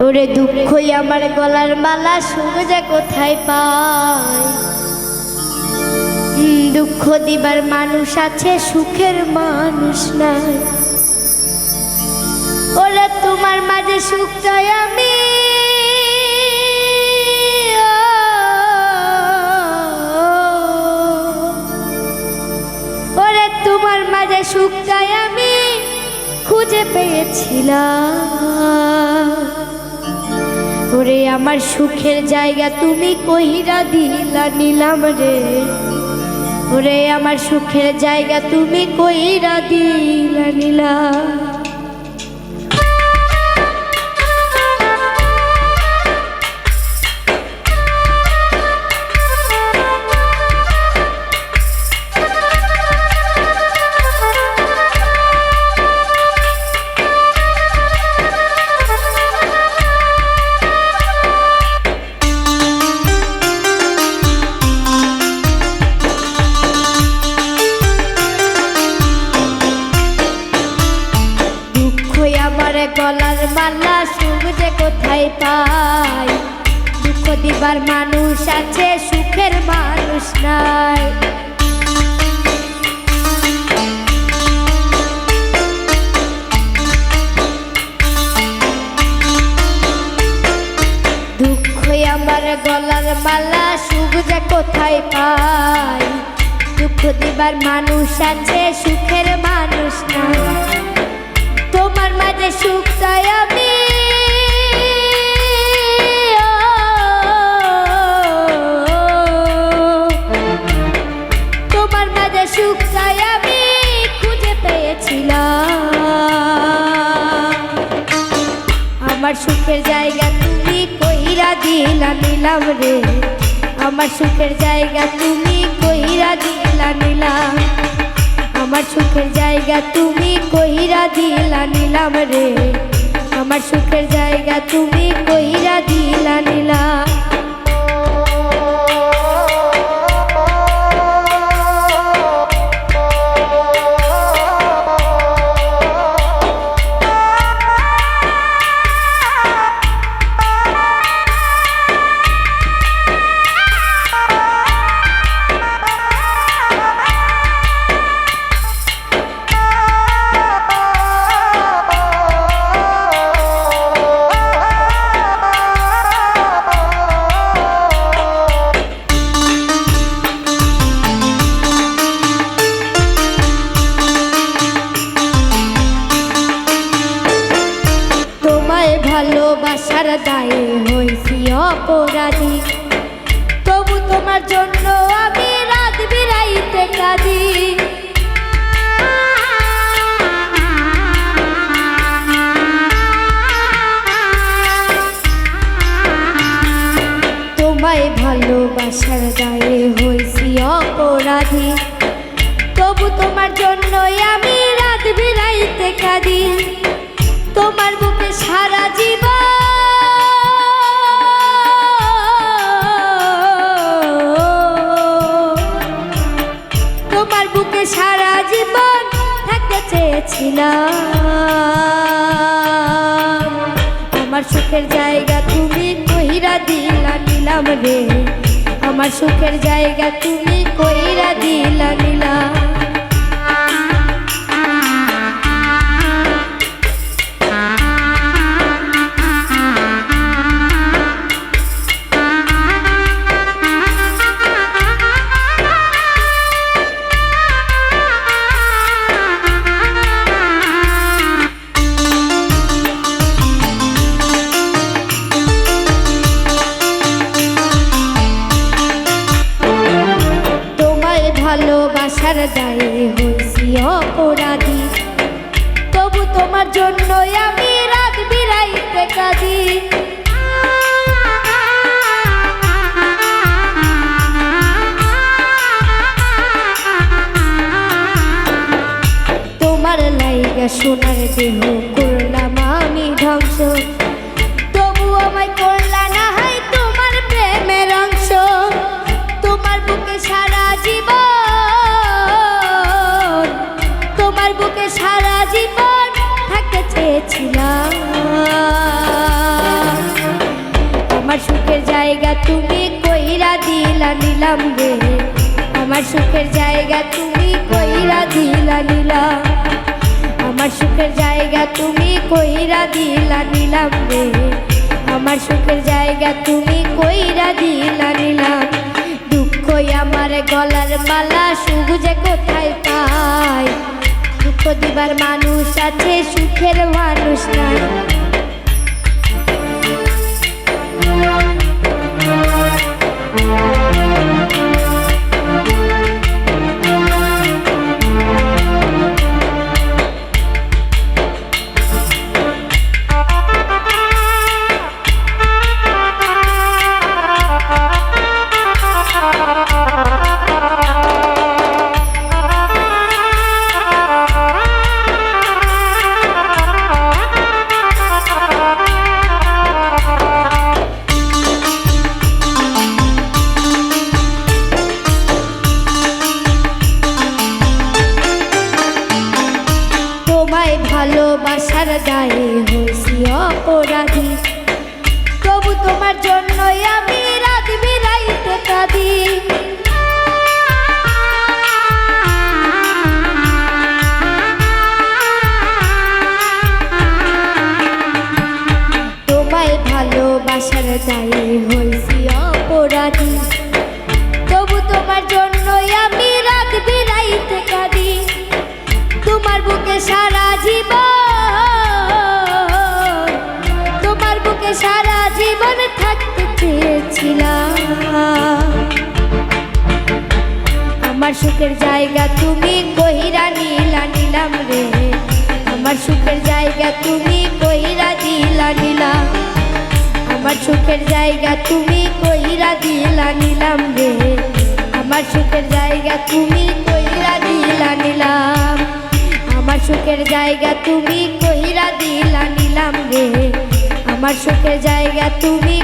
ওরে দুঃখই আমার গলার মালা সুগজা কোথায় পায়। দুঃখ দিবার মানুষ আছে সুখের মানুষ নাই। ওরে তোমার মাঝে সুখ চাই আমি, ওরে তোমার মাঝে সুখ চাই আমি খুঁজে পেয়েছিলাম। ওরে আমার সুখের জায়গা তুমি কইরা দিলা নিলাম রে। ওরে আমার সুখের জায়গা তুমি কইরা দিলা নিলাম। গলার মালা সুখ যে কোথায় পাই। দুঃখ দিবার মানুষ আছে সুখের মানুষ নাই। দুঃখই আমার গলার মালা সুখ যে কোথায় পাই। দুঃখ দিবার মানুষ আছে সুখের মানুষ নাই। তোমার মাঝে সুখ চাই আমি, তোমার মাঝে সুখ চাই আমি খুঁজে পেয়েছিলাম। আমার সুখের জায়গা তুমি কইরা দিলা নিলাম রে। আমার সুখের জায়গা তুমি কইরা দিলা নিলাম। আমার সুখের জায়গা তুমি কইরা দিলা নিলাম রে। আমার সুখের জায়গা তুমি কইরা দিলা নিলাম। ভালোবাসার দায়ে হইছি অপরাধী, তবু তোমার জন্য আমি রাত বিরাইতে কাঁদি। তোমায় ভালোবাসার দায়ে হইছি অপরাধী, তবু তোমার জন্য আমি রাত বিরাইতে কাঁদি। তোমার বুকে সারা জীবন, তোমার বুকে সারা জীবন থাকতে চেয়েছিলাম। আমার সুখের জায়গা তুমি কইরা দিলা নিলাম রে। আমার সুখের জায়গা তুমি কইরা দিলা নিলাম। ভালোবাসার দায়ে হইছি অপরাধী, তবু তোমার জন্য আমি রাত বিরাইতে কাঁদি। তোমার লাইগা সোনার দেহ করলাম আমি ধ্বংস, তবু আমায় করলা না হয় তোমার প্রেমের অংশ। তোমার বুকে সারা জীবন, তোমার বুকে সারা জীবন থাকতে চেয়েছিলাম। জায়গা তুমি কইরা দিলা নিলাম রে, আমার সুখের জায়গা তুমি কইরা দিলা নিলাম, আমার সুখের জায়গা তুমি কইরা দিলা নিলাম রে, আমার সুখের জায়গা তুমি কইরা দিলা নিলাম। দুঃখই আমার গলার মালা, সুখ যে কোথায় পাই, দুঃখ দিবার মানুষ আছে সুখের মানুষ নাই। তোমায় ভালোবাসার দায়ে হয়েছি অপরাধী, তবু তোমার জন্যই আমি রাত বিরাইতে কাঁদি। তোমায় ভালোবাসার দায়ে হয়েছি অপরাধী, তবু তোমার জন্যই আমি রাত বিরাইতে কাঁদি। তোমার বুকে সারা জীবন, তোমার বুকে সারা জীবন থাকতে চেয়েছিলাম, আমার সুখের জায়গা তুমি কইরা নিলা নিলাম রে, আমার সুখের জায়গা তুমি কইরা দিলা নিলাম, আমার সুখের জায়গা তুমি কইরা দিলা নিলাম রে, আমার সুখের জায়গা তুমি কইরা দিলা নিলাম, আমার সুখের জায়গা তুমি কইরা দিলা নিলাম রে, আমার সুখের জায়গা তুমি